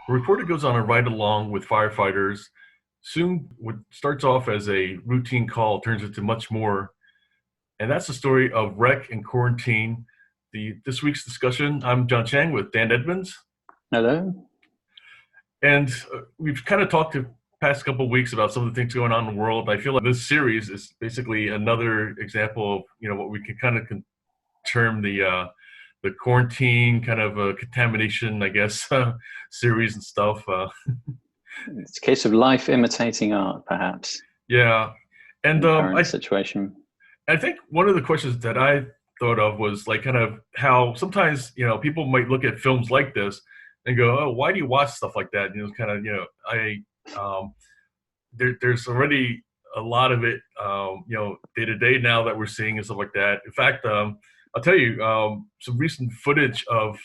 A reporter goes on a ride along with firefighters. Soon, what starts off as a routine call turns into much more. And that's the story of Wreck and Quarantine. This week's discussion, I'm John Chang with Dan Edmonds. Hello. And we've kind of talked the past couple of weeks about some of the things going on in the world. I feel like this series is basically another example of, what we can kind of term the quarantine kind of contamination, I guess, series and stuff. It's a case of life imitating art, perhaps. Yeah. And current situation. I think one of the questions that I thought of was like kind of how sometimes, people might look at films like this and go, oh, why do you watch stuff like that? Kind of, there's already a lot of it, day to day now that we're seeing and stuff like that. In fact, I'll tell you, some recent footage of,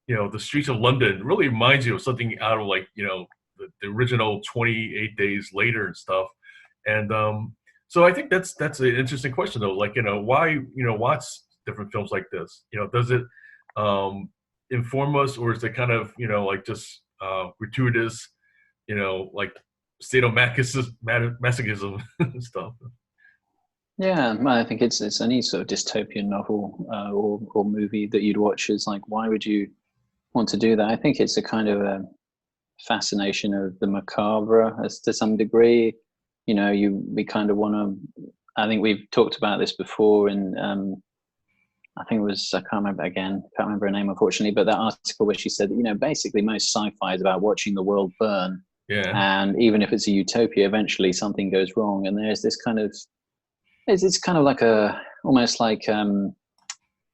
the streets of London really reminds you of something out of like, the original 28 Days Later and stuff. And so I think that's an interesting question though. Like, why, watch different films like this? Does it inform us, or is it kind of, like just gratuitous, like sadomasochism and stuff? Yeah, well, I think it's any sort of dystopian novel or movie that you'd watch is like, why would you want to do that? I think it's a kind of a fascination of the macabre as to some degree. We kind of want to, I think we've talked about this before, and I think it was, I can't remember her name unfortunately, but that article where she said that, basically most sci-fi is about watching the world burn. Yeah. And even if it's a utopia, eventually something goes wrong. And there's this kind of, it's kind of like almost like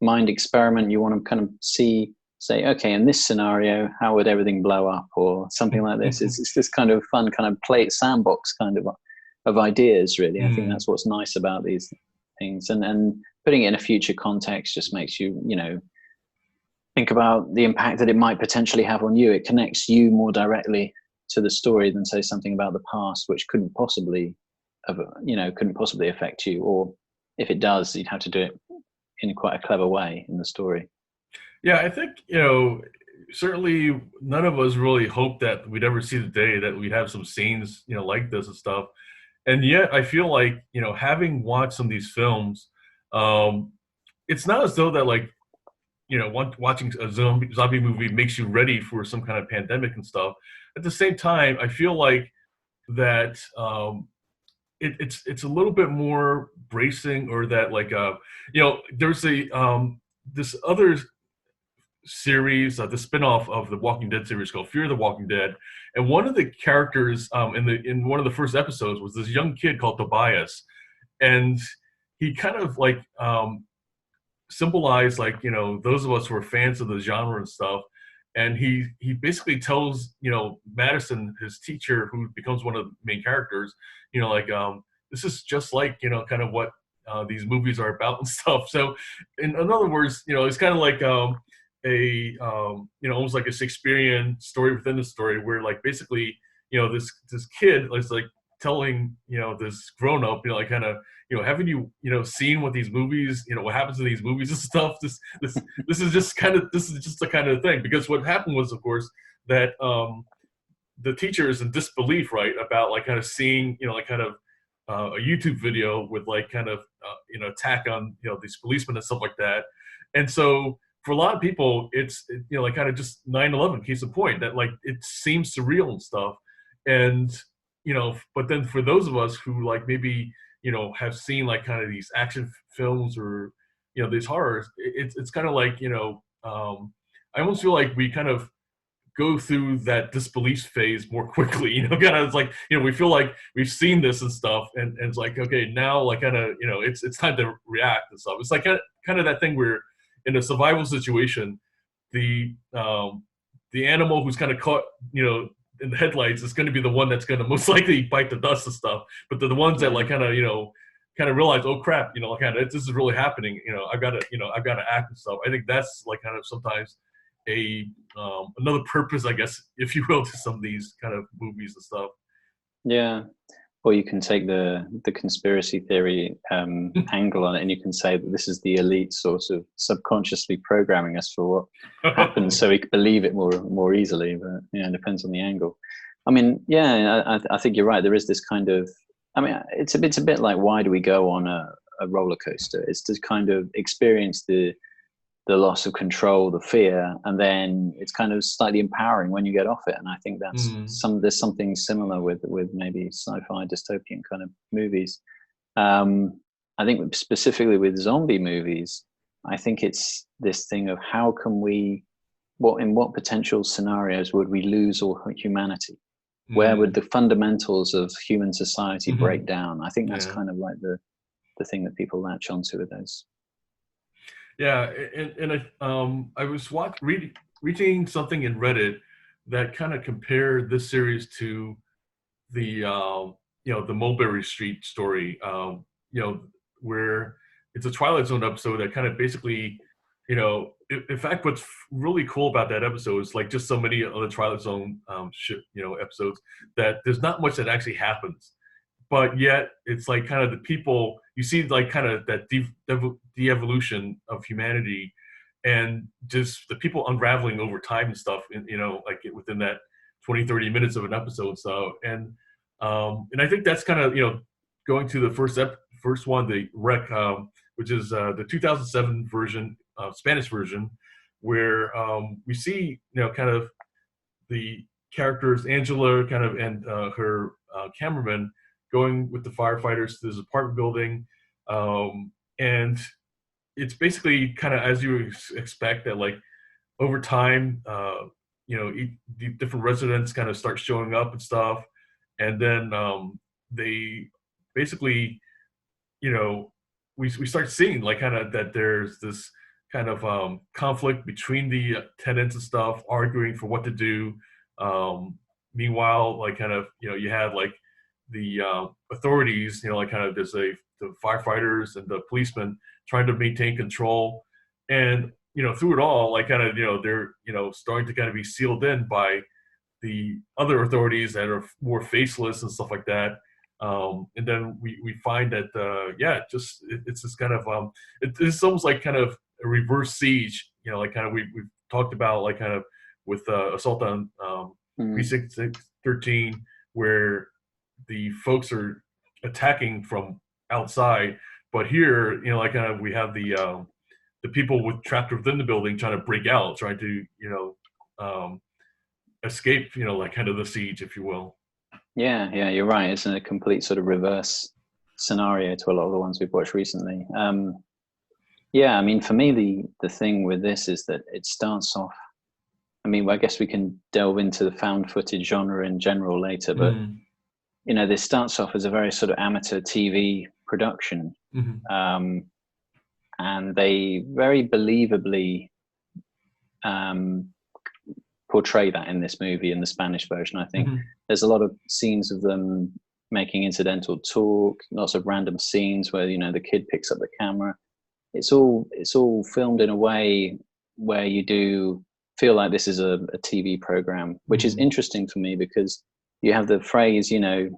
mind experiment. You want to kind of say, okay, in this scenario, how would everything blow up or something like this? It's this kind of fun kind of play sandbox kind of ideas, really. I think that's what's nice about these things. And putting it in a future context just makes you, think about the impact that it might potentially have on you. It connects you more directly to the story than say something about the past, which couldn't possibly affect you, or if it does, you'd have to do it in quite a clever way in the story. Yeah, I think, certainly none of us really hoped that we'd ever see the day that we'd have some scenes, like this and stuff. And yet I feel like, having watched some of these films, it's not as though that like, watching a zombie movie makes you ready for some kind of pandemic and stuff. At the same time, I feel like that it's a little bit more bracing, or that like there's this other series, the spinoff of the Walking Dead series called Fear the Walking Dead, and one of the characters in one of the first episodes was this young kid called Tobias, and he kind of like symbolized like those of us who are fans of the genre and stuff. And he basically tells Madison, his teacher, who becomes one of the main characters, this is just like kind of what these movies are about and stuff. So in other words, it's kind of like almost like a Shakespearean story within the story, where like basically this kid is like telling this grown up like kind of haven't you seen what these movies what happens in these movies and stuff. This is just the kind of thing, because what happened was, of course, that the teacher is in disbelief, right, about like kind of seeing like kind of a YouTube video with like kind of attack on these policemen and stuff like that. And so for a lot of people, it's like kind of just 9/11 case in point, that like it seems surreal and stuff. And but then for those of us who like maybe have seen like kind of these action films or these horrors, it's kind of like I almost feel like we kind of go through that disbelief phase more quickly, kind of. It's like we feel like we've seen this and stuff, and it's like, okay, now like kind of it's time to react and stuff. It's like kind of that thing where in a survival situation, the animal who's kind of caught in the headlights is going to be the one that's going to most likely bite the dust and stuff. But the ones that like kind of realize, oh crap, like kind of this is really happening. I've got to act and stuff. I think that's like kind of sometimes another purpose, I guess, if you will, to some of these kind of movies and stuff. Yeah, or you can take the conspiracy theory angle on it, and you can say that this is the elite sort of subconsciously programming us for what happens, so we can believe it more easily. But it depends on the angle. I mean, yeah, I think you're right. There is this kind of, I mean, it's a bit like, why do we go on a roller coaster? It's to kind of experience the loss of control, the fear, and then it's kind of slightly empowering when you get off it. And I think that's there's something similar with maybe sci-fi dystopian kind of movies. I think specifically with zombie movies, I think it's this thing of how can we, in what potential scenarios would we lose all humanity? Where would the fundamentals of human society break down? I think that's kind of like the thing that people latch onto with those. Yeah, and I was reading something in Reddit that kind of compared this series to the the Mulberry St story, where it's a Twilight Zone episode that kind of basically, in fact, what's really cool about that episode is like just so many other Twilight Zone episodes that there's not much that actually happens. But yet it's like kind of the people you see, like kind of that de-evolution of humanity, and just the people unraveling over time and stuff, like within that 20-30 minutes of an episode. So and I think that's kind of going to the first one, the Rec, which is the 2007 version, Spanish version, where we see kind of the characters Angela kind of and her cameraman going with the firefighters to this apartment building, and it's basically kind of as you expect that, like over time, the different residents kind of start showing up and stuff, and then they basically, we start seeing like kind of that there's this kind of conflict between the tenants and stuff, arguing for what to do. Meanwhile, like kind of you have like the authorities, like kind of there's the firefighters and the policemen trying to maintain control, and through it all, like kind of they're starting to kind of be sealed in by the other authorities that are more faceless and stuff like that. And then we find that it's this kind of it's almost like kind of a reverse siege, like kind of we've talked about, like kind of with assault on precinct 13, where the folks are attacking from outside, but here, like kind of we have the people trapped within the building trying to break out, trying to escape, like kind of the siege, if you will. Yeah, you're right. It's in a complete sort of reverse scenario to a lot of the ones we've watched recently. I mean, for me, the thing with this is that it starts off, I mean, I guess we can delve into the found footage genre in general later, but this starts off as a very sort of amateur TV production, and they very believably portray that in this movie, in the Spanish version. I think there's a lot of scenes of them making incidental talk, lots of random scenes where the kid picks up the camera. It's all filmed in a way where you do feel like this is a TV program, which is interesting for me because you have the phrase, a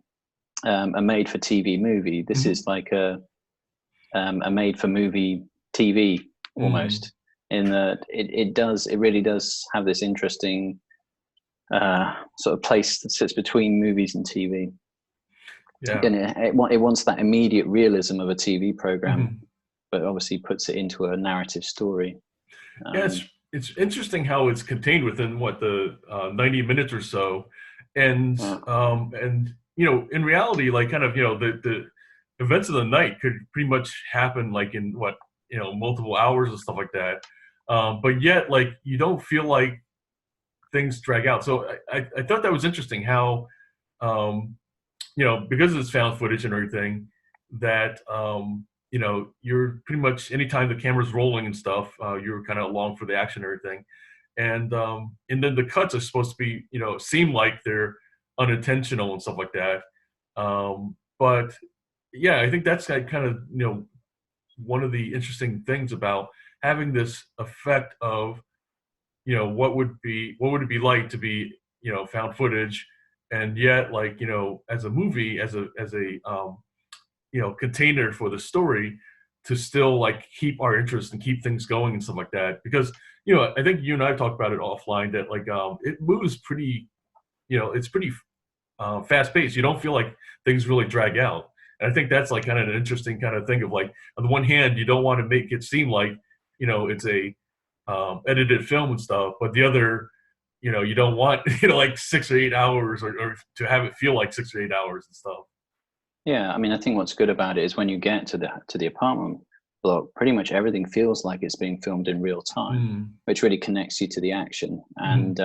made-for-TV movie. This is like a made-for-movie TV almost, in that it really does have this interesting sort of place that sits between movies and TV. Yeah. And it wants that immediate realism of a TV program, but obviously puts it into a narrative story. It's interesting how it's contained within the 90 minutes or so, and in reality, like kind of the events of the night could pretty much happen like in multiple hours and stuff like that, but yet like you don't feel like things drag out. So I thought that was interesting how because it's found footage and everything, that you're pretty much, anytime the camera's rolling and stuff, you're kind of along for the action and everything, and then the cuts are supposed to be seem like they're unintentional and stuff like that, but yeah, I think that's kind of one of the interesting things about having this effect of what would it be like to be found footage, and yet, like, as a movie, as a container for the story, to still like keep our interest and keep things going and stuff like that. Because I think you and I talked about it offline that like it moves pretty, it's pretty fast paced. You don't feel like things really drag out. And I think that's like kind of an interesting kind of thing of like, on the one hand, you don't want to make it seem like, it's a edited film and stuff, but the other, you don't want, like 6 or 8 hours or to have it feel like 6 or 8 hours and stuff. Yeah, I mean, I think what's good about it is when you get to the apartment block, pretty much everything feels like it's being filmed in real time, which really connects you to the action. And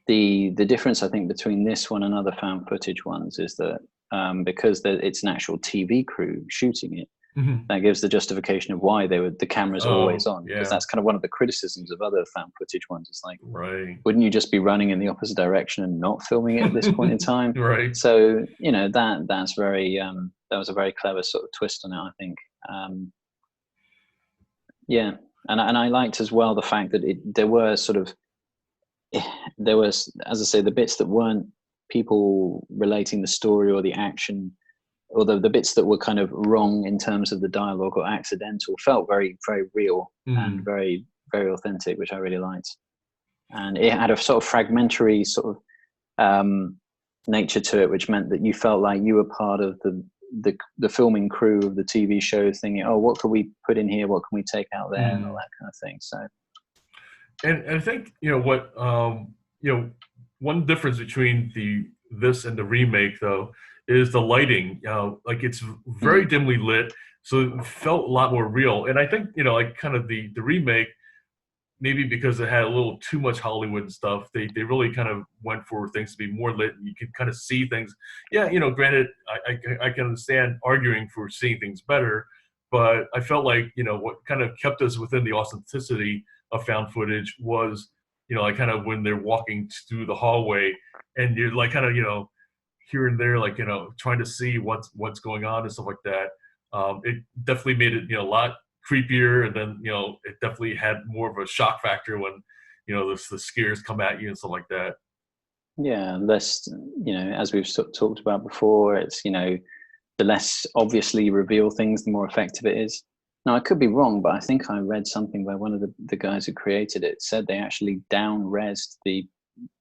the difference, I think, between this one and other found footage ones is that because it's an actual TV crew shooting it, that gives the justification of why the camera's always on. Because that's kind of one of the criticisms of other found footage ones. It's like, wouldn't you just be running in the opposite direction and not filming it at this point in time? Right. So that's very that was a very clever sort of twist on it, I think. Yeah, and I liked as well the fact that there was, as I say, the bits that weren't people relating the story or the action, or the bits that were kind of wrong in terms of the dialogue or accidental, felt very, very real and very, very authentic, which I really liked. And it had a sort of fragmentary sort of nature to it, which meant that you felt like you were part of the filming crew of the TV show, thinking, oh, what can we put in here? What can we take out there? And all that kind of thing. So, and I think what one difference between this and the remake though is the lighting. Like it's very dimly lit, so it felt a lot more real. And I think like kind of the remake, maybe because it had a little too much Hollywood and stuff, they really kind of went for things to be more lit and you could kind of see things. Yeah, granted, I can understand arguing for seeing things better, but I felt like, what kind of kept us within the authenticity of found footage was, like kind of when they're walking through the hallway and you're like kind of, here and there, like, trying to see what's going on and stuff like that. It definitely made it, a lot creepier, and then it definitely had more of a shock factor when the scares come at you and stuff like that. Yeah, less, as we've sort of talked about before, it's the less obviously you reveal things, the more effective it is. Now, I could be wrong, but I think I read something where one of the guys who created it said they actually downres'd the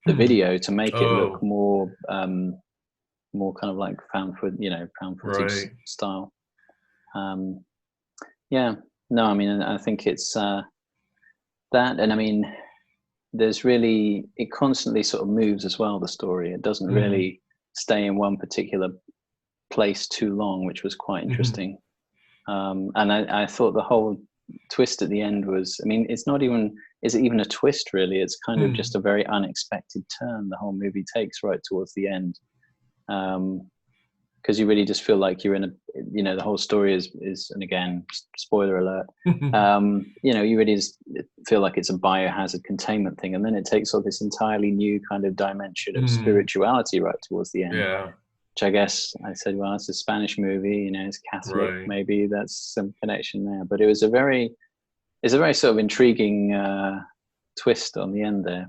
video to make it look more kind of like found footage style. Yeah. No, I mean, I think it's that, and I mean, it constantly sort of moves as well, the story. It doesn't really stay in one particular place too long, which was quite interesting. And I thought the whole twist at the end was, I mean, is it even a twist really? It's kind of just a very unexpected turn the whole movie takes right towards the end. Because you really just feel like you're in the whole story is, and again, spoiler alert, you really just feel like it's a biohazard containment thing. And then it takes on this entirely new kind of dimension of spirituality right towards the end. Yeah. Which I guess I said, well, it's a Spanish movie, it's Catholic, maybe that's some connection there. But it's a very sort of intriguing twist on the end there.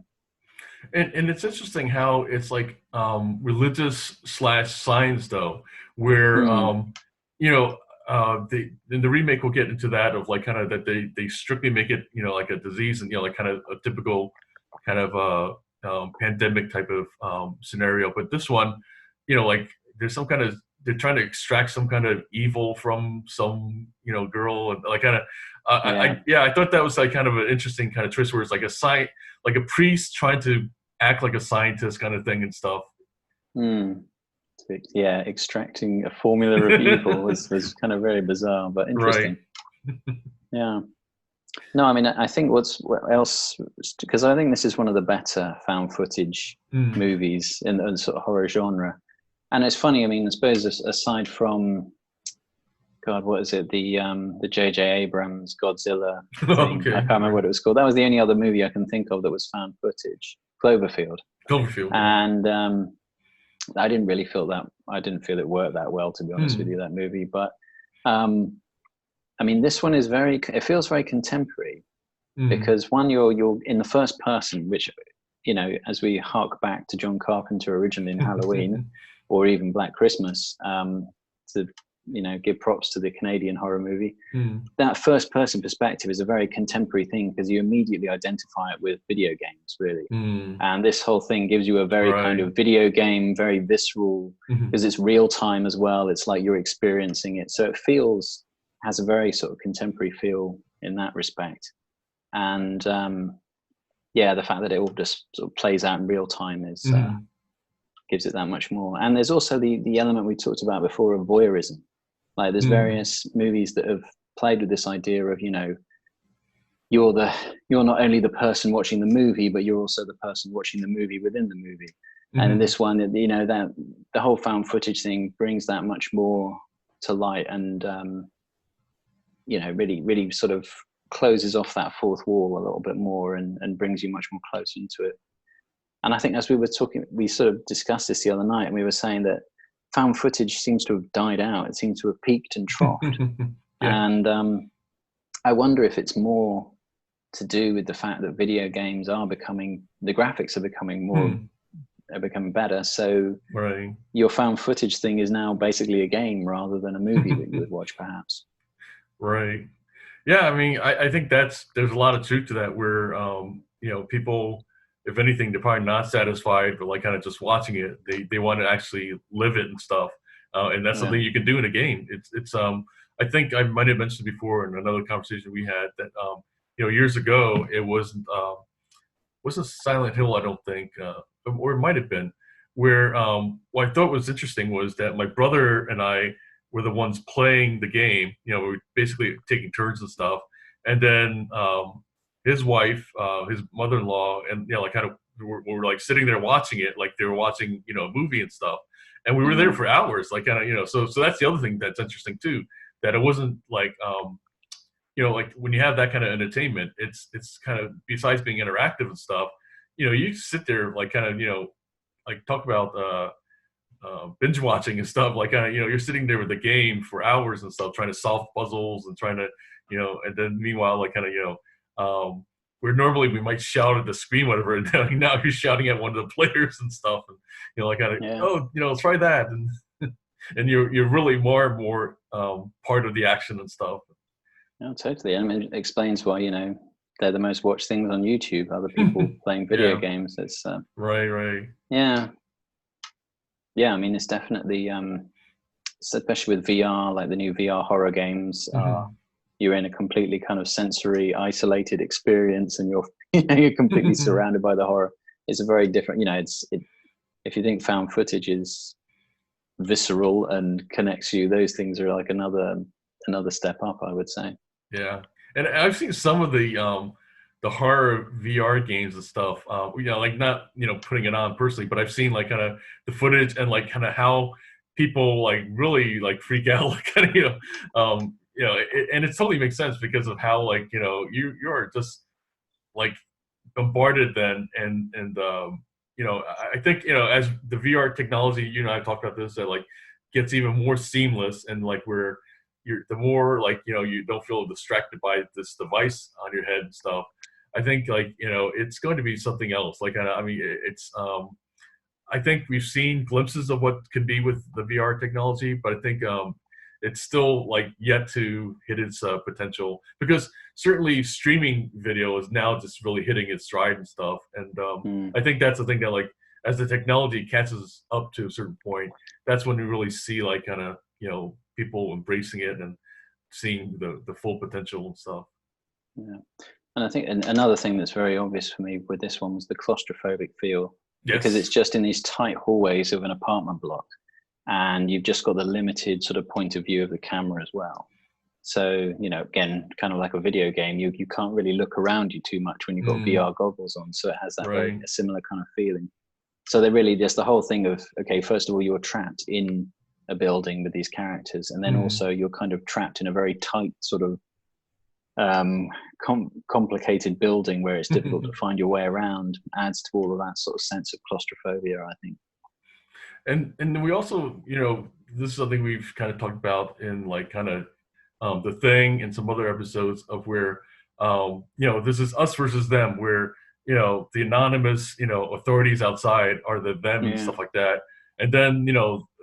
And it's interesting how it's like religious / science though, where in the remake we'll get into that of like kind of that they strictly make it like a disease and like kind of a typical kind of pandemic type of scenario. But this one, like there's some kind of, they're trying to extract some kind of evil from some girl, and like kind of I thought that was like kind of an interesting kind of twist where it's like like a priest trying to act like a scientist kind of thing and stuff. Yeah, extracting a formula of evil was kind of very bizarre but interesting. Yeah. No, I mean, I think what else, because I think this is one of the better found footage movies in the sort of horror genre. And it's funny, I mean, I suppose aside from, God, what is it? The JJ Abrams Godzilla thing. I can't remember what it was called. That was the only other movie I can think of that was found footage. Cloverfield. And I didn't really feel that. I didn't feel it worked that well, to be honest with you, that movie. But I mean, this one is it feels very contemporary because one, you're in the first person, which you know, as we hark back to John Carpenter originally in Halloween, or even Black Christmas, to, you know, give props to the Canadian horror movie. That first person perspective is a very contemporary thing because you immediately identify it with video games, really. And this whole thing gives you a very kind of video game, very visceral, because it's real time as well. It's like you're experiencing it. So it has a very sort of contemporary feel in that respect. And yeah, the fact that it all just sort of plays out in real time is gives it that much more. And there's also the element we talked about before of voyeurism. Like there's various movies that have played with this idea of, you know, you're not only the person watching the movie, but you're also the person watching the movie within the movie. And in this one, you know, that the whole found footage thing brings that much more to light, and you know, really sort of closes off that fourth wall a little bit more, and brings you much more closer into it. And I think as we were talking, we sort of discussed this the other night, and we were saying that found footage seems to have died out. It seems to have peaked and troughed. And I wonder if it's more to do with the fact that video games are becoming, the graphics are becoming more, are becoming better. So your found footage thing is now basically a game rather than a movie that you would watch, perhaps. Right. Yeah, I mean, I think there's a lot of truth to that, where you know, people, if anything, they're probably not satisfied with like kind of just watching it. They want to actually live it and stuff, and that's something you can do in a game. It's I think I might have mentioned before in another conversation we had that you know, years ago it wasn't Silent Hill, I don't think, or it might have been, where what I thought was interesting was that my brother and I were the ones playing the game. You know, we were basically taking turns and stuff. And then his wife, his mother-in-law, and, you know, like kind of were like sitting there watching it, like they were watching, you know, a movie and stuff. And we were there for hours, like kind of, you know, so that's the other thing that's interesting too, that it wasn't like, you know, like when you have that kind of entertainment, it's kind of, besides being interactive and stuff, you know, you sit there like kind of, you know, like talk about binge watching and stuff, like you know, you're sitting there with the game for hours and stuff, trying to solve puzzles and trying to, you know, and then meanwhile, like kind of, you know, where normally we might shout at the screen, whatever, and now you're shouting at one of the players and stuff, and, you know, like kind of, oh, you know, try that, and and you're really more and more part of the action and stuff. No, totally. I mean, it explains why, you know, they're the most watched things on YouTube, other people playing video games. It's right. Yeah, I mean, it's definitely, especially with VR, like the new VR horror games, you're in a completely kind of sensory isolated experience, and you're completely surrounded by the horror. It's a very different, you know, if you think found footage is visceral and connects you, those things are like another step up, I would say. Yeah, and I've seen some of the horror VR games and stuff. You know, like not, you know, putting it on personally, but I've seen like kind of the footage and like kind of how people like really like freak out, like kind of, you know, and it totally makes sense because of how, like, you know, you're just like bombarded then, and you know, I think, you know, as the VR technology, you know, I've talked about this, that like gets even more seamless, and like where the more, like, you know, you don't feel distracted by this device on your head and stuff. I think, like, you know, it's going to be something else. Like, I mean, it's I think we've seen glimpses of what could be with the VR technology, but I think it's still like yet to hit its potential, because certainly streaming video is now just really hitting its stride and stuff. And I think that's the thing that, like, as the technology catches up to a certain point, that's when we really see like kind of, you know, people embracing it and seeing the full potential and stuff. Yeah. And I think another thing that's very obvious for me with this one was the claustrophobic feel, because it's just in these tight hallways of an apartment block, and you've just got the limited sort of point of view of the camera as well. So, you know, again, kind of like a video game, you can't really look around you too much when you've got VR goggles on. So it has that very a similar kind of feeling. So they really, just the whole thing of, okay, first of all, you're trapped in a building with these characters, and then also you're kind of trapped in a very tight sort of complicated building where it's difficult to find your way around, adds to all of that sort of sense of claustrophobia, I think. And we also, you know, this is something we've kind of talked about in like kind of The Thing and some other episodes of where, you know, this is us versus them, where the anonymous, authorities outside are the them and Yeah. stuff like that. And then,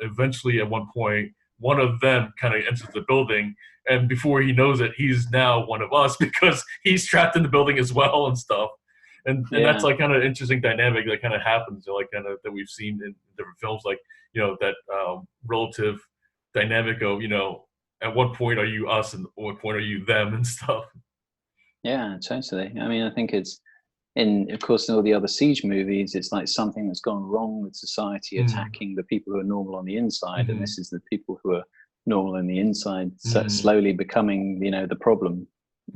eventually at one point, one of them kind of enters the building, and before he knows it, he's now one of us because he's trapped in the building as well and stuff. And that's Yeah. like kind of interesting dynamic that kind of happens, like kind of that we've seen in different films, like that relative dynamic of at what point are you us and at what point are you them and stuff. Yeah, totally. I mean, I think it's of course, in all the other siege movies, it's like something that's gone wrong with society Mm, attacking the people who are normal on the inside, and mhm, this is the people who are normal on the inside mm, slowly becoming, the problem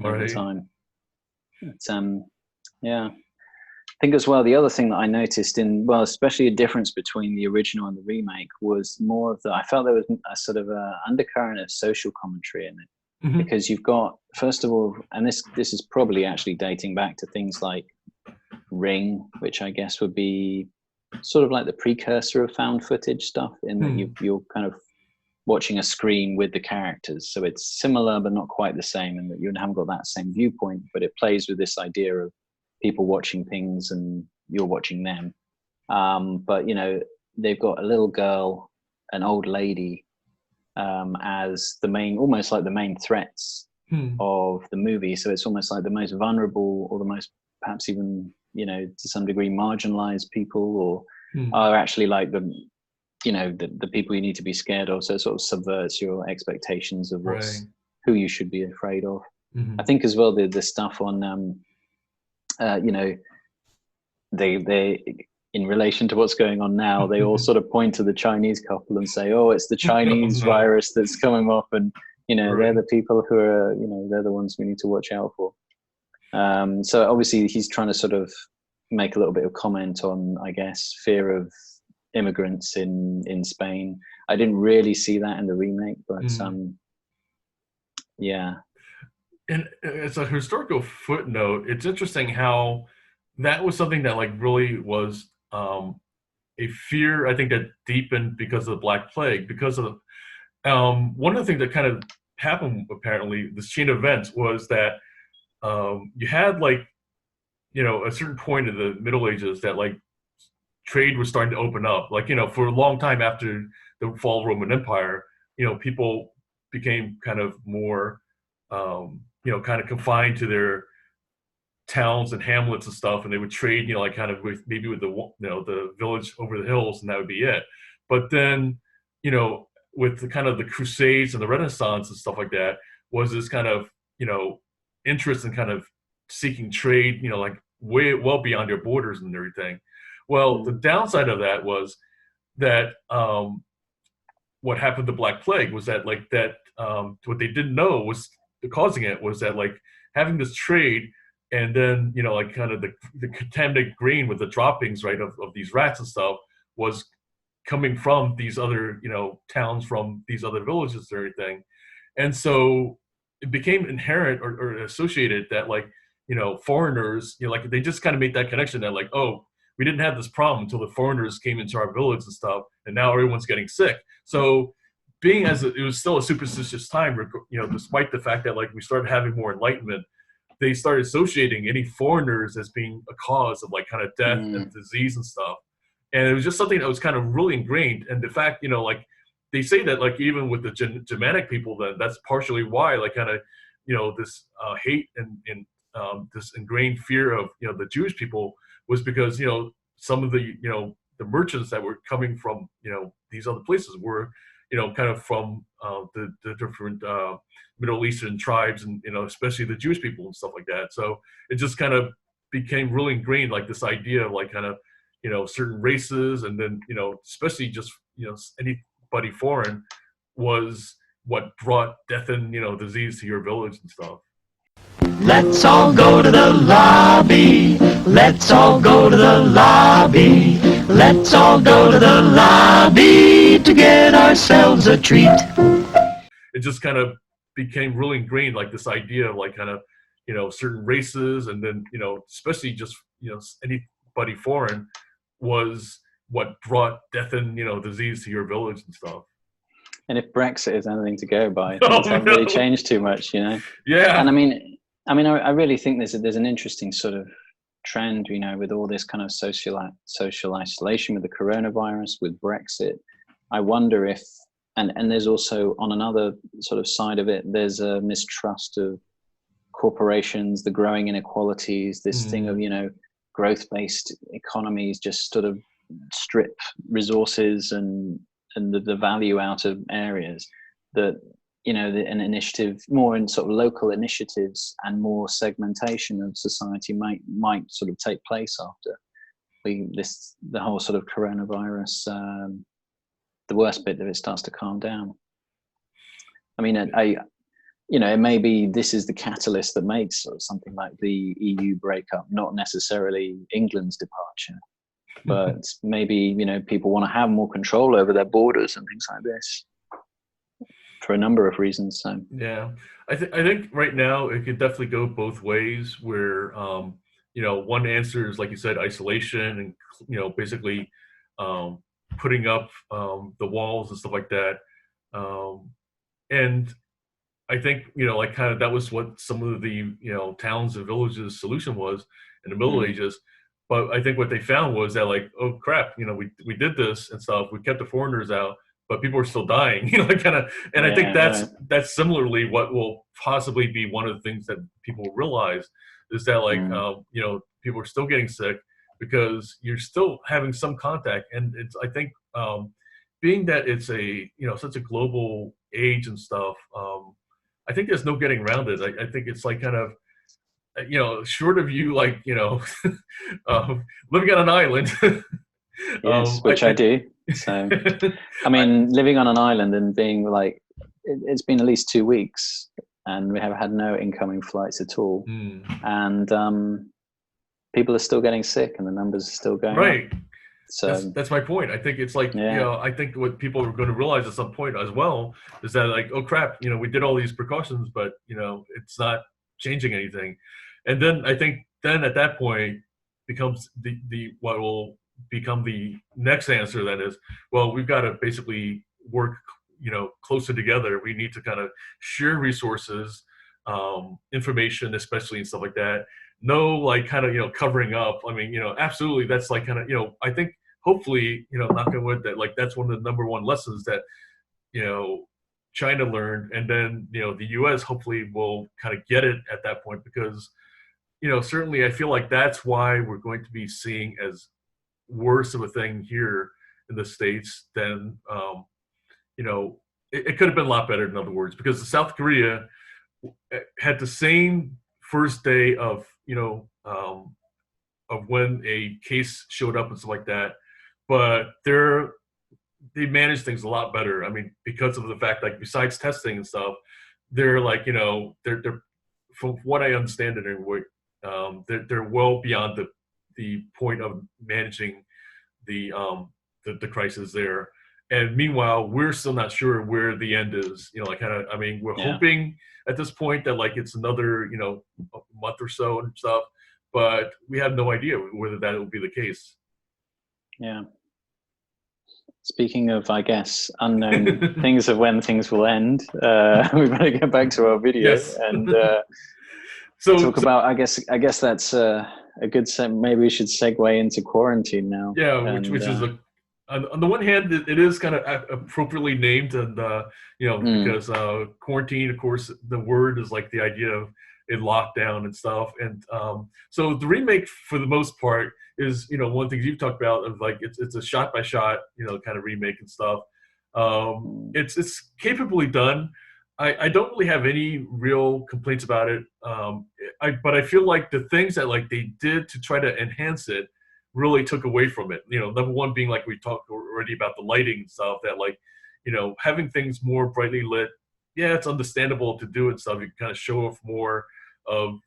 over right. time. But, yeah. I think as well, the other thing that I noticed well, especially a difference between the original and the remake was more of I felt there was a sort of a undercurrent of social commentary in it, Mhm, because you've got, first of all, and this is probably actually dating back to things like Ring, which I guess would be sort of like the precursor of found footage stuff, in that mm, you're kind of watching a screen with the characters. So it's similar, but not quite the same, and that you haven't got that same viewpoint, but it plays with this idea of people watching things and you're watching them. But, they've got a little girl, an old lady, as the main, almost like the main threats mm, of the movie. So it's almost like the most vulnerable, or the most, perhaps even, to some degree, marginalized people, or mm, are actually like the people you need to be scared of. So it sort of subverts your expectations of right. who you should be afraid of. I Mhm, think as well, the stuff on you know they in relation to what's going on now, they all sort of point to the Chinese couple and say, oh, it's the oh Chinese no, virus that's coming off, and they're right. the people who are, they're the ones we need to watch out for. So obviously he's trying to sort of make a little bit of comment on, I guess, fear of immigrants in Spain. I didn't really see that in the remake, but Mm. yeah. And as a historical footnote, it's interesting how that was something that like really was a fear, I think, that deepened because of the Black Plague. Because of one of the things that kind of happened, apparently, this chain of events was that you had like a certain point in the Middle Ages that like trade was starting to open up. Like for a long time after the fall of the Roman Empire, people became kind of more kind of confined to their towns and hamlets and stuff, and they would trade, like kind of with maybe with the village over the hills, and that would be it. But then, with the kind of the Crusades and the Renaissance and stuff like that, was this kind of interest in kind of seeking trade, like way well beyond your borders and everything. Well, the Mm, downside of that was that what happened to Black Plague was that like that what they didn't know was causing it was that like having this trade, and then like kind of the contaminated grain with the droppings, right, of these rats and stuff, was coming from these other towns, from these other villages and everything. And so it became inherent, or associated, that like foreigners, like they just kind of made that connection that like, oh, we didn't have this problem until the foreigners came into our village and stuff, and now everyone's getting sick. So being as it was still a superstitious time, despite the fact that like we started having more enlightenment, they started associating any foreigners as being a cause of like kind of death and mm, disease and stuff. And it was just something that was kind of really ingrained. And the fact, like they say that like even with the Germanic people, then that's partially why like kind of this hate and this ingrained fear of the Jewish people was because some of the the merchants that were coming from these other places were kind of from the different Middle Eastern tribes, and especially the Jewish people and stuff like that. So it just kind of became really ingrained, like this idea of like kind of certain races, and then especially just anybody foreign was what brought death and disease to your village and stuff. Let's all go to the lobby. Let's all go to the lobby. Let's all go to the lobby to get ourselves a treat. It just kind of became really ingrained, like this idea of like kind of certain races, and then especially just anybody foreign was what brought death and disease to your village and stuff. and if Brexit is anything to go by, Oh things haven't really no! changed too much. And Yeah. I mean, I really think there's an interesting sort of trend, you know, with all this kind of social isolation with the coronavirus, with Brexit. I wonder if, and there's also on another sort of side of it, there's a mistrust of corporations, the growing inequalities, this thing of, you know, growth-based economies just sort of strip resources and the value out of areas that, you know, an initiative more in sort of local initiatives and more segmentation of society might sort of take place after the whole sort of coronavirus, the worst bit of it starts to calm down. I mean, you know, maybe this is the catalyst that makes sort of something like the EU breakup, not necessarily England's departure, but maybe, you know, people want to have more control over their borders and things like this for a number of reasons. So yeah, I think right now it could definitely go both ways. Where you know, one answer is, like you said, isolation and, you know, basically putting up the walls and stuff like that, and I think, you know, like kind of that was what some of the, you know, towns and villages solution was in the Middle Ages. But I think what they found was that, like, oh crap, you know, we did this and stuff, we kept the foreigners out, but people are still dying, you know, like kind of, and I think that's similarly what will possibly be one of the things that people realize is that, like, you know, people are still getting sick because you're still having some contact. And it's, I think, being that it's a, you know, such a global age and stuff, I think there's no getting around it. I think it's like kind of, you know, short of you, like, you know, living on an island. Yes, which I do. So, I mean, living on an island and being like, it's been at least 2 weeks and we have had no incoming flights at all. And people are still getting sick and the numbers are still going up. So that's my point. I think it's like, you know, I think what people are going to realize at some point as well is that, like, oh crap, you know, we did all these precautions, but, you know, it's not changing anything. And then I think then at that point becomes the what will become the next answer then is, well, we've got to basically work, you know, closer together. We need to kind of share resources, information, especially and stuff like that. No, like, kind of, you know, covering up. I mean, you know, absolutely, that's like kind of, you know, I think hopefully, you know, knock on wood, that, like, that's one of the number one lessons that, you know, China learned, and then, you know, the US hopefully will kind of get it at that point, because, you know, certainly I feel like that's why we're going to be seeing as worse of a thing here in the States than, you know, it could have been a lot better, in other words, because the South Korea had the same first day of, you know, of when a case showed up and stuff like that, but they manage things a lot better. I mean, because of the fact, like, besides testing and stuff, they're like, you know, they're from what I understand it anyway, they're well beyond the point of managing the crisis there. And meanwhile, we're still not sure where the end is. You know, like, kind of, I mean, we're hoping at this point that, like, it's another, you know, a month or so and stuff, but we have no idea whether that will be the case. Yeah. Speaking of, I guess, unknown things of when things will end, we better get back to our video and talk about. I guess that's a good. Maybe we should segue into quarantine now. Yeah, and, which is on the one hand, it is kind of appropriately named, and you know, because quarantine, of course, the word is like the idea of a lockdown and stuff, and so the remake, for the most part, is, you know, one thing you've talked about of, like, it's a shot by shot, you know, kind of remake and stuff. It's capably done. I don't really have any real complaints about it. But I feel like the things that, like, they did to try to enhance it really took away from it. You know, number one being, like we talked already about, the lighting and stuff, that, like, you know, having things more brightly lit, yeah, it's understandable to do it stuff. You can kind of show off more of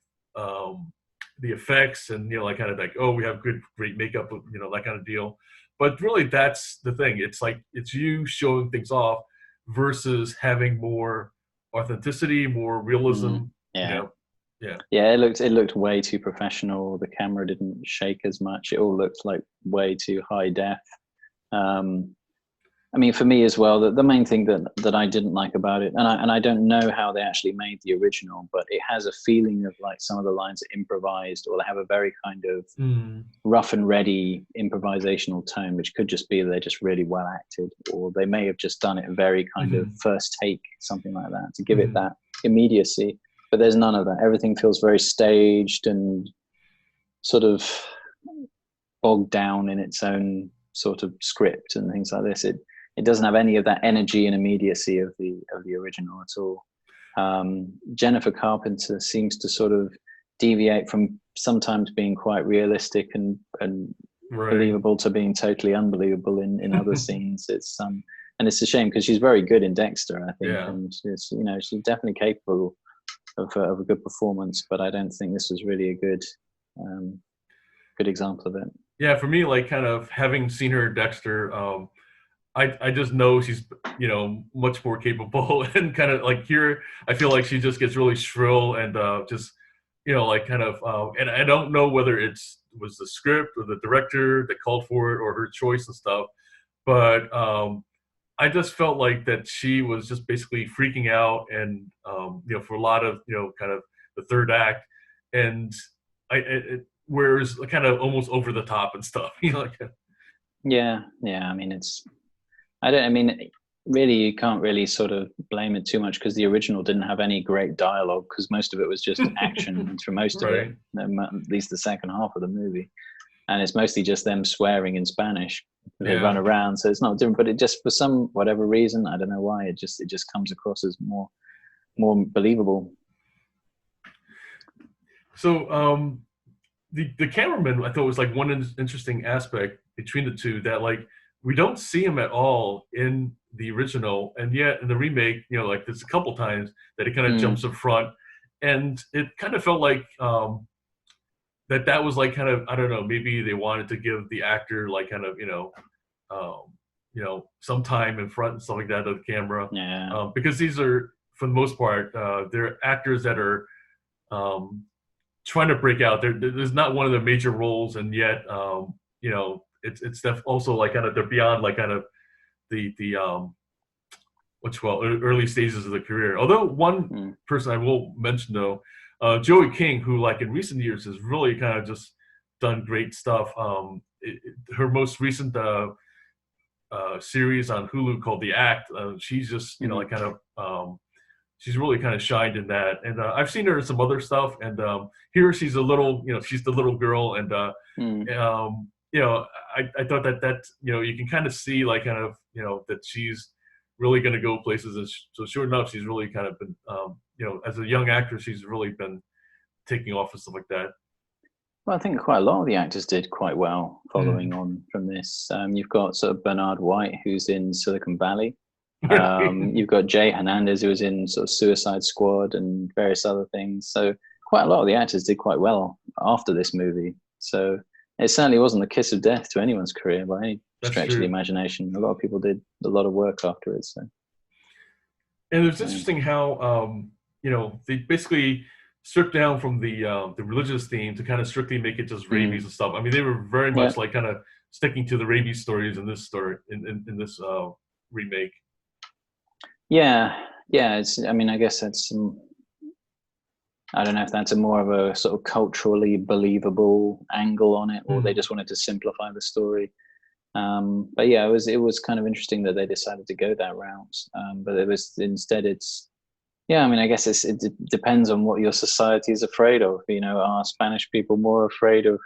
the effects, and, you know, like, kind of like, oh, we have great makeup, you know, that kind of deal. But really, that's the thing. It's like, it's you showing things off versus having more authenticity, more realism. Yeah. You know? Yeah. Yeah, it looked way too professional. The camera didn't shake as much. It all looked like way too high def. I mean, for me as well, the main thing that I didn't like about it, and I don't know how they actually made the original, but it has a feeling of like some of the lines are improvised, or they have a very kind of rough and ready improvisational tone, which could just be they're just really well acted, or they may have just done it very kind of first take, something like that, to give it that immediacy. But there's none of that. Everything feels very staged and sort of bogged down in its own sort of script and things like this. It doesn't have any of that energy and immediacy of the original at all. Jennifer Carpenter seems to sort of deviate from sometimes being quite realistic and believable to being totally unbelievable in other scenes. It's and it's a shame because she's very good in Dexter, I think, and she's she's definitely capable of a good performance. But I don't think this was really a good example of it. Yeah, for me, like kind of having seen her in Dexter, I just know she's much more capable, and kind of like here, I feel like she just gets really shrill and just like kind of and I don't know whether was the script or the director that called for it or her choice and stuff, but I just felt like that she was just basically freaking out, and for a lot of kind of the third act, and whereas kind of almost over the top and stuff, like. Yeah. I mean, really, you can't really sort of blame it too much because the original didn't have any great dialogue because most of it was just action for most of it, at least the second half of the movie. And it's mostly just them swearing in Spanish. They run around, so it's not different. But it just, for some whatever reason, I don't know why, it just comes across as more believable. So the cameraman, I thought, was like one interesting aspect between the two, that like we don't see him at all in the original, and yet in the remake, like there's a couple times that he kind of jumps up front, and it kind of felt like that was like kind of, I don't know, maybe they wanted to give the actor like kind of some time in front and stuff like that of the camera, because these are, for the most part, they're actors that are trying to break out. There's not one of the major roles, and yet it's also like kind of, they're beyond like kind of the early stages of the career. Although one person I will mention though, Joey King, who like in recent years has really kind of just done great stuff. Her most recent series on Hulu called The Act, she's just like kind of she's really kind of shined in that, and I've seen her in some other stuff, and here she's a little, she's the little girl, and I thought that you can kind of see like kind of that she's really going to go places, and so sure enough, she's really kind of been as a young actress, she's really been taking off and stuff like that. Well, I think quite a lot of the actors did quite well following on from this. You've got sort of Bernard White, who's in Silicon Valley. You've got Jay Hernandez, who was in sort of Suicide Squad and various other things. So quite a lot of the actors did quite well after this movie. So it certainly wasn't the kiss of death to anyone's career by any stretch of the imagination. A lot of people did a lot of work afterwards. So. And it's interesting how they basically stripped down from the religious theme to kind of strictly make it just rabies and stuff. I mean, they were very much like kind of sticking to the rabies stories in this story, in this remake. Yeah. I mean, I guess that's I don't know if that's a more of a sort of culturally believable angle on it, or they just wanted to simplify the story. But yeah, it was kind of interesting that they decided to go that route. But it was instead, I mean, I guess it depends on what your society is afraid of. Are Spanish people more afraid of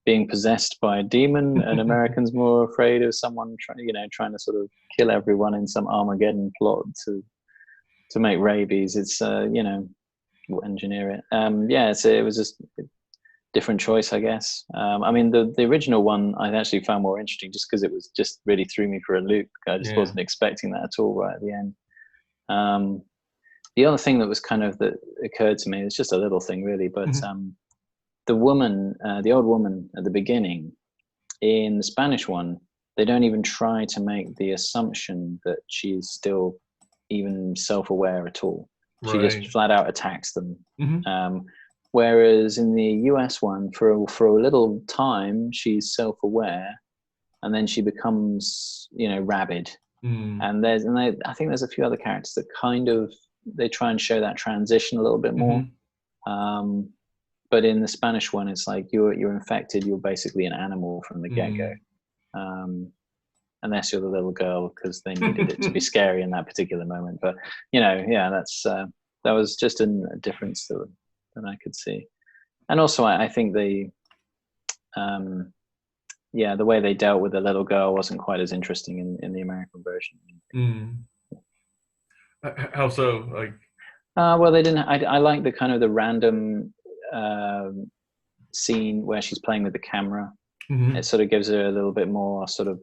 being possessed by a demon, and Americans more afraid of someone trying to sort of kill everyone in some Armageddon plot to make rabies? It's we'll engineer it. So it was just a different choice, I guess. I mean, the original one I actually found more interesting, just because it was just really threw me for a loop. I just wasn't expecting that at all right at the end. The other thing that was kind of that occurred to me, it's just a little thing really, but the woman, the old woman at the beginning, in the Spanish one, they don't even try to make the assumption that she's still even self-aware at all. She just flat out attacks them. Whereas in the US one, for a little time, she's self-aware, and then she becomes, rabid. Mm. And I think there's a few other characters that kind of, they try and show that transition a little bit more. Mm-hmm. But in the Spanish one, it's like you're infected. You're basically an animal from the get-go, unless you're the little girl, because they needed it to be scary in that particular moment. But that's that was just a difference that I could see. And also, I think the way they dealt with the little girl wasn't quite as interesting in the American version. How so? Like, well, they didn't. I like the kind of the random scene where she's playing with the camera. It sort of gives her a little bit more sort of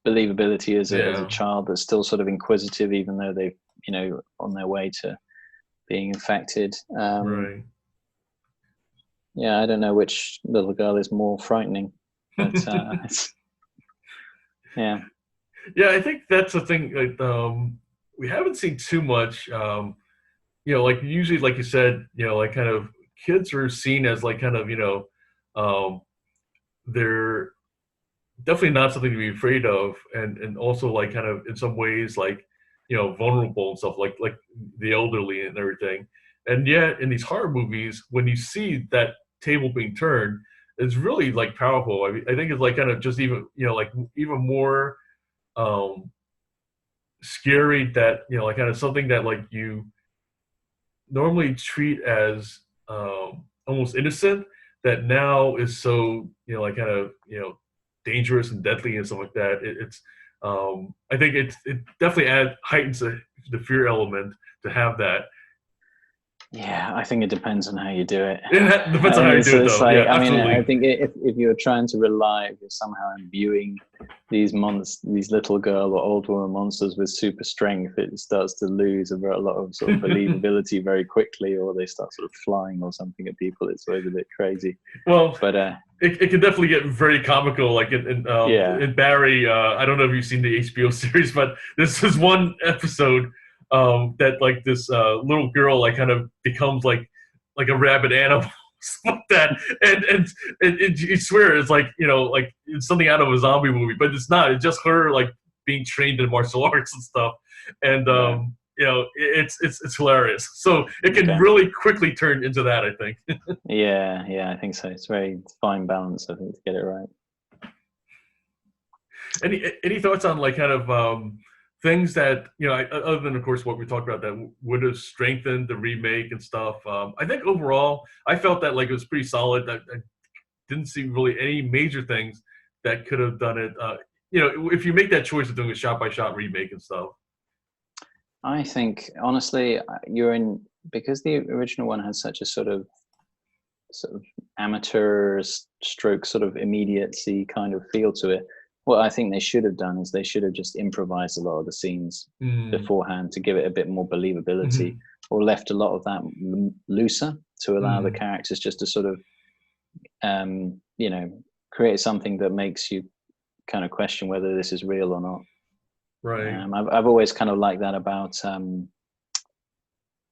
believability as a child that's still sort of inquisitive, even though they've on their way to being infected. Right. Yeah, I don't know which little girl is more frightening, but yeah. Yeah, I think that's the thing. Like, we haven't seen too much. Like usually, like you said, like kind of kids are seen as like kind of they're definitely not something to be afraid of, and also like kind of in some ways like vulnerable and stuff, like the elderly and everything. And yet in these horror movies, when you see that table being turned, it's really like powerful. I mean, I think it's like kind of just even like even more scary, that like kind of something that like you normally treat as almost innocent, that now is so like kind of dangerous and deadly and stuff like that. It's I think it definitely heightens the fear element to have that. Yeah, I think it depends on how you do it. It depends on how you do it, though. Like, yeah, absolutely. I think if you're trying to rely, if you're somehow imbuing these little girl or old woman monsters with super strength, it starts to lose a lot of sort of believability very quickly, or they start sort of flying or something at people. It's always a bit crazy. Well, but it can definitely get very comical. Like in Barry, I don't know if you've seen the HBO series, but this is one episode that like this little girl like kind of becomes like a rabid animal, like that, and you swear it's like like it's something out of a zombie movie, but it's not. It's just her like being trained in martial arts and stuff, and it's hilarious. So it can really quickly turn into that, I think. yeah, I think so. It's very fine balance, I think, to get it right. Any thoughts on like kind of things that other than of course what we talked about that would have strengthened the remake and stuff? I think overall I felt that like it was pretty solid. I didn't see really any major things that could have done it. If you make that choice of doing a shot-by-shot remake and stuff. I think honestly because the original one had such a sort of amateur stroke sort of immediacy kind of feel to it. What I think they should have done is they should have just improvised a lot of the scenes beforehand to give it a bit more believability, or left a lot of that looser to allow the characters just to sort of, create something that makes you kind of question whether this is real or not. Right. I've always kind of liked that about, I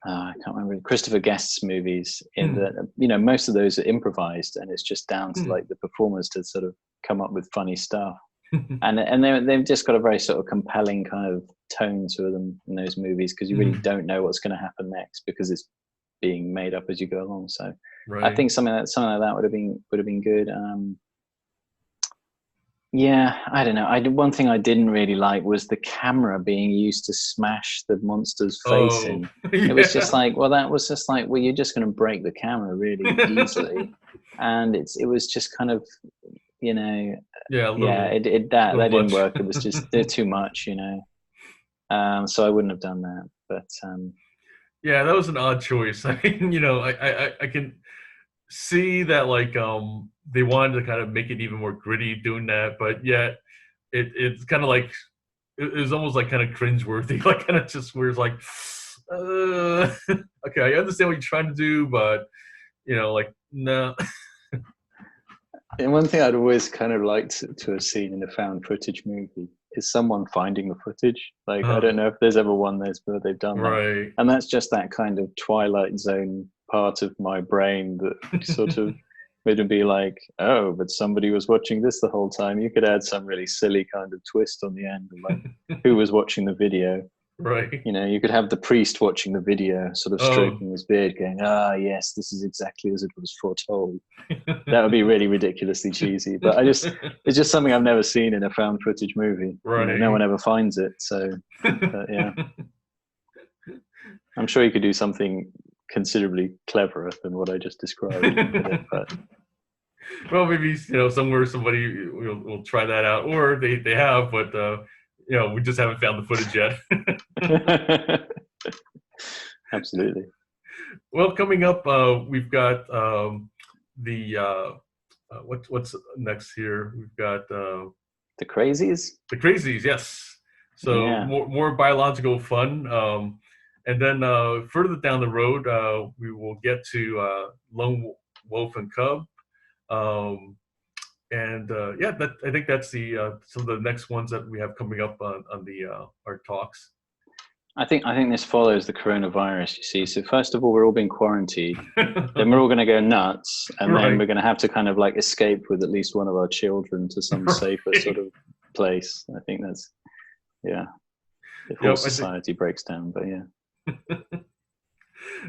can't remember, Christopher Guest's movies, in that, most of those are improvised, and it's just down to like the performers to sort of come up with funny stuff. and they've just got a very sort of compelling kind of tone to them in those movies, because you really don't know what's going to happen next, because it's being made up as you go along. So I think something like that would have been good. I don't know. One thing I didn't really like was the camera being used to smash the monster's face in. It was just like, well, you're just going to break the camera really easily, and it was just kind of, that didn't work. It was just too much, so I wouldn't have done that. But yeah, that was an odd choice. I mean, I can see that like they wanted to kind of make it even more gritty doing that, but yet it's kind of like it was almost like kind of cringeworthy, like kind of just where it's like, okay, I understand what you're trying to do, but like no. And one thing I'd always kind of liked to have seen in a found footage movie is someone finding the footage. Like, I don't know if there's ever one where they've done that. And that's just that kind of Twilight Zone part of my brain that sort of It'd be like, oh, but somebody was watching this the whole time. You could add some really silly kind of twist on the end, like who was watching the video. Right. You know, you could have the priest watching the video, sort of stroking his beard, going, "Ah, yes, this is exactly as it was foretold." That would be really ridiculously cheesy. But it's just something I've never seen in a found footage movie. Right. You know, no one ever finds it. So, yeah, I'm sure you could do something considerably cleverer than what I just described. But well, maybe somewhere somebody will try that out, or they have, but we just haven't found the footage yet. Absolutely. Well, coming up, we've got what's next here? We've got the Crazies. The Crazies, yes. So yeah. more biological fun. And then further down the road, we will get to Lone Wolf and Cub. I think that's some of the next ones that we have coming up on our talks. I think this follows the coronavirus, you see. So first of all, we're all being quarantined. Then we're all going to go nuts, and then we're going to have to kind of like escape with at least one of our children to some safer sort of place. I think that's if whole society breaks down. But yeah.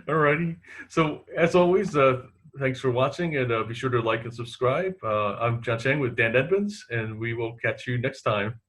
Alrighty. So as always, thanks for watching, and be sure to like and subscribe. I'm John Chang with Dan Edmonds, and we will catch you next time.